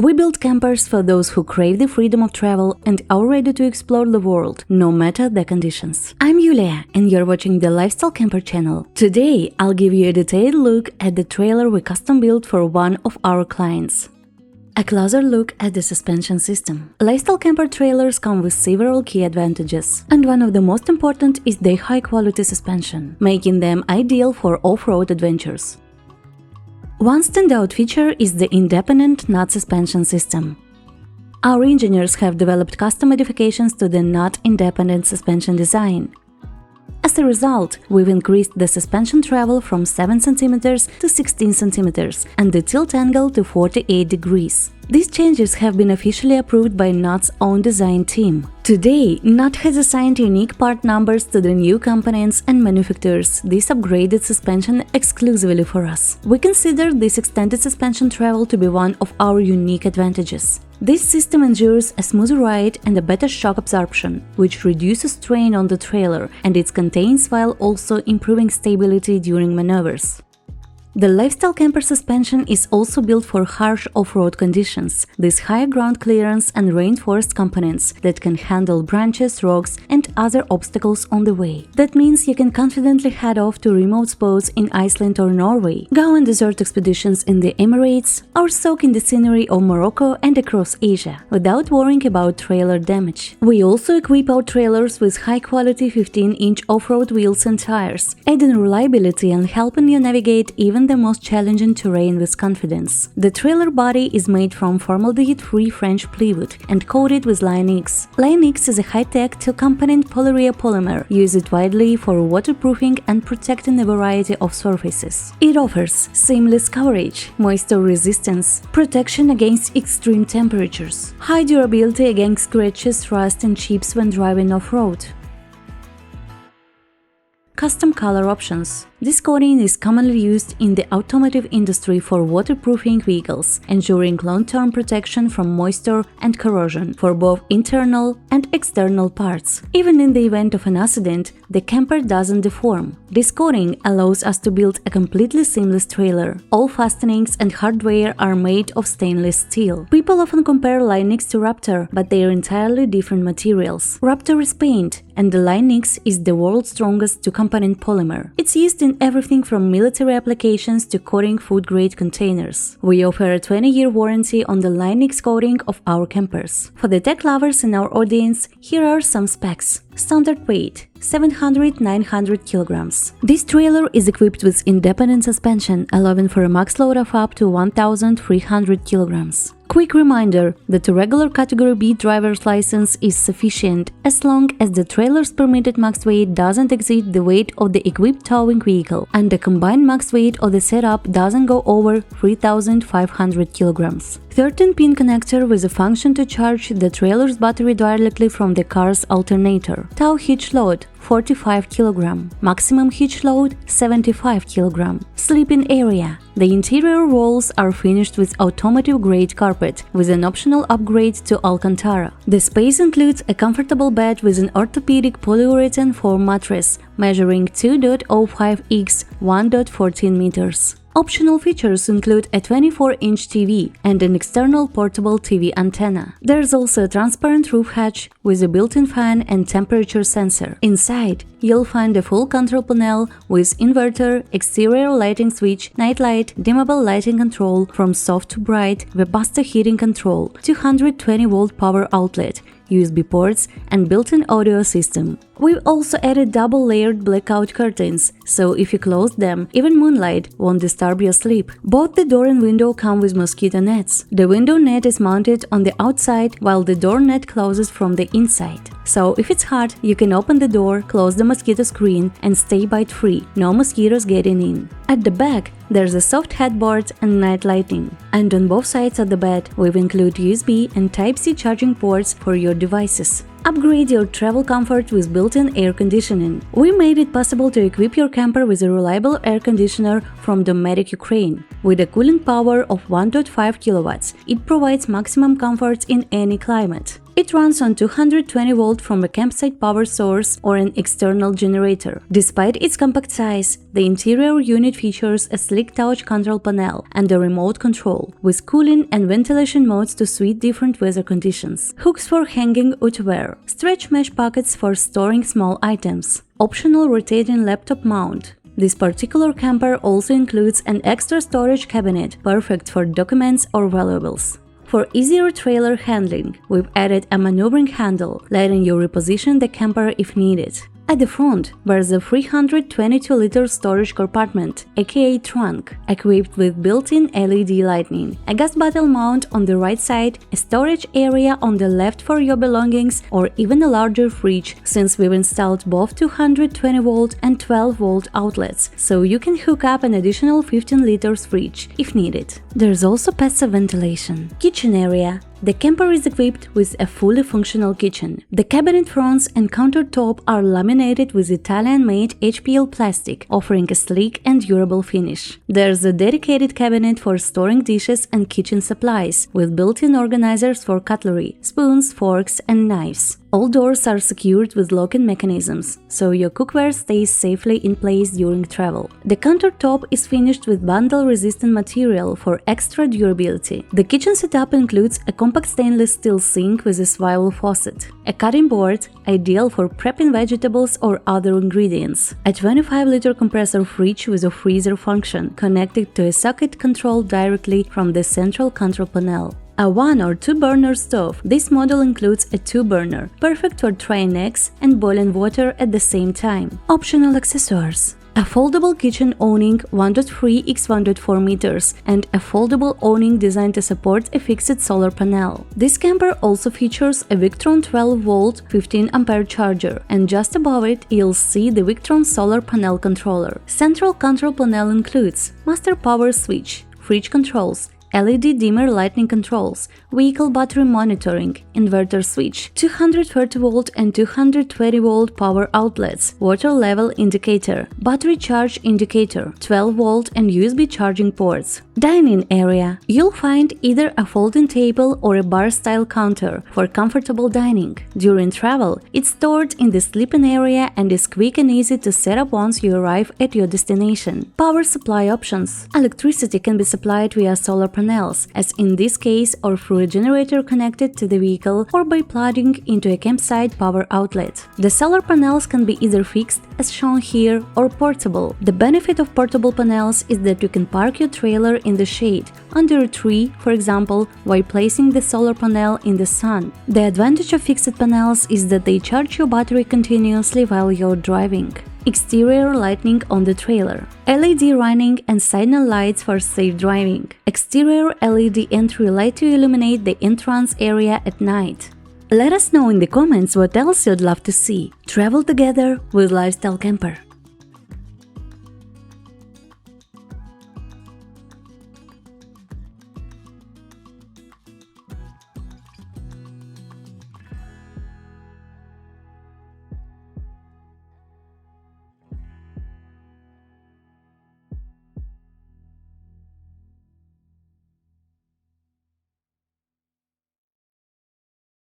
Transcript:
We build campers for those who crave the freedom of travel and are ready to explore the world, no matter the conditions. I'm Yulia, and you're watching the Lifestyle Camper channel. Today, I'll give you a detailed look at the trailer we custom built for one of our clients. A closer look at the suspension system. Lifestyle camper trailers come with several key advantages, and one of the most important is their high-quality suspension, making them ideal for off-road adventures. One standout feature is the independent KNOTT suspension system. Our engineers have developed custom modifications to the KNOTT independent suspension design. As a result, we've increased the suspension travel from 7 cm to 16 cm and the tilt angle to 48 degrees. These changes have been officially approved by KNOTT's own design team. Today, KNOTT has assigned unique part numbers to the new components and manufactures this upgraded suspension exclusively for us. We consider this extended suspension travel to be one of our unique advantages. This system ensures a smoother ride and a better shock absorption, which reduces strain on the trailer and its contents while also improving stability during maneuvers. The Lifestyle Camper suspension is also built for harsh off-road conditions. These high ground clearance and reinforced components that can handle branches, rocks and other obstacles on the way. That means you can confidently head off to remote spots in Iceland or Norway, go on desert expeditions in the Emirates, or soak in the scenery of Morocco and across Asia, without worrying about trailer damage. We also equip our trailers with high-quality 15-inch off-road wheels and tires, adding reliability and helping you navigate even the most challenging terrain with confidence. The trailer body is made from formaldehyde-free French plywood and coated with Line-X. Line-X is a high-tech two-component polyurea polymer used widely for waterproofing and protecting a variety of surfaces. It offers seamless coverage, moisture resistance, protection against extreme temperatures, high durability against scratches, rust and chips when driving off-road. Custom color options. This coating is commonly used in the automotive industry for waterproofing vehicles, ensuring long-term protection from moisture and corrosion for both internal and external parts. Even in the event of an accident, the camper doesn't deform. This coating allows us to build a completely seamless trailer. All fastenings and hardware are made of stainless steel. People often compare Line-X to Raptor, but they are entirely different materials. Raptor is paint, and the Line-X is the world's strongest two-component polymer. It's used in everything from military applications to coating food-grade containers. We offer a 20-year warranty on the Line-X coating of our campers. For the tech lovers in our audience, here are some specs. Standard weight 700–900 kilograms. This trailer is equipped with independent suspension, allowing for a max load of up to 1,300 kilograms. Quick reminder that a regular Category B driver's license is sufficient as long as the trailer's permitted max weight doesn't exceed the weight of the equipped towing vehicle and the combined max weight of the setup doesn't go over 3,500 kilograms. 13-pin connector with a function to charge the trailer's battery directly from the car's alternator. Tow hitch load 45 kg. Maximum hitch load 75 kg. Sleeping area. The interior walls are finished with automotive-grade carpet, with an optional upgrade to Alcantara. The space includes a comfortable bed with an orthopedic polyurethane foam mattress, measuring 2.05 x 1.14 meters. Optional features include a 24-inch TV and an external portable TV antenna. There's also a transparent roof hatch with a built-in fan and temperature sensor. Inside, you'll find a full control panel with inverter, exterior lighting switch, night light, dimmable lighting control from soft to bright, Webasto heating control, 220-volt power outlet, USB ports and built-in audio system. We've also added double-layered blackout curtains, so if you close them, even moonlight won't disturb your sleep. Both the door and window come with mosquito nets. The window net is mounted on the outside, while the door net closes from the inside. So if it's hot, you can open the door, close the mosquito screen and stay bite-free, no mosquitoes getting in. At the back, there's a soft headboard and night lighting. And on both sides of the bed, we've included USB and Type-C charging ports for your devices. Upgrade your travel comfort with built-in air conditioning. We made it possible to equip your camper with a reliable air conditioner from Dometic, Ukraine. With a cooling power of 1.5 kilowatts, it provides maximum comfort in any climate. It runs on 220 volt from a campsite power source or an external generator. Despite its compact size, the interior unit features a sleek touch control panel and a remote control, with cooling and ventilation modes to suit different weather conditions. Hooks for hanging outerwear, stretch mesh pockets for storing small items, optional rotating laptop mount. This particular camper also includes an extra storage cabinet, perfect for documents or valuables. For easier trailer handling, we've added a maneuvering handle, letting you reposition the camper if needed. At the front, there's a 322-liter storage compartment, aka trunk, equipped with built-in LED lighting, a gas bottle mount on the right side, a storage area on the left for your belongings, or even a larger fridge, since we've installed both 220-volt and 12-volt outlets, so you can hook up an additional 15-liter fridge if needed. There's also passive ventilation. Kitchen area. The camper is equipped with a fully functional kitchen. The cabinet fronts and countertop are laminated with Italian-made HPL plastic, offering a sleek and durable finish. There's a dedicated cabinet for storing dishes and kitchen supplies, with built-in organizers for cutlery, spoons, forks, and knives. All doors are secured with locking mechanisms, so your cookware stays safely in place during travel. The countertop is finished with vandal-resistant material for extra durability. The kitchen setup includes a compact stainless steel sink with a swivel faucet, a cutting board, ideal for prepping vegetables or other ingredients, a 25-liter compressor fridge with a freezer function connected to a socket controlled directly from the central control panel. A 1 or 2 burner stove. This model includes a 2-burner, perfect for frying eggs and boiling water at the same time. Optional accessories. A foldable kitchen awning 1.3 x 1.4 meters and a foldable awning designed to support a fixed solar panel. This camper also features a Victron 12-volt 15-ampere charger, and just above it you'll see the Victron solar panel controller. Central control panel includes master power switch, fridge controls, LED dimmer lighting controls, vehicle battery monitoring, inverter switch, 230-volt and 220-volt power outlets, water level indicator, battery charge indicator, 12-volt and USB charging ports. Dining area. You'll find either a folding table or a bar-style counter for comfortable dining. During travel, it's stored in the sleeping area and is quick and easy to set up once you arrive at your destination. Power supply options. Electricity can be supplied via solar panels, as in this case, or through a generator connected to the vehicle, or by plugging into a campsite power outlet. The solar panels can be either fixed, as shown here, or portable. The benefit of portable panels is that you can park your trailer in the shade, under a tree, for example, while placing the solar panel in the sun. The advantage of fixed panels is that they charge your battery continuously while you're driving. Exterior lighting on the trailer. LED running and signal lights for safe driving. Exterior LED entry light to illuminate the entrance area at night. Let us know in the comments what else you'd love to see. Travel together with Lifestyle Camper.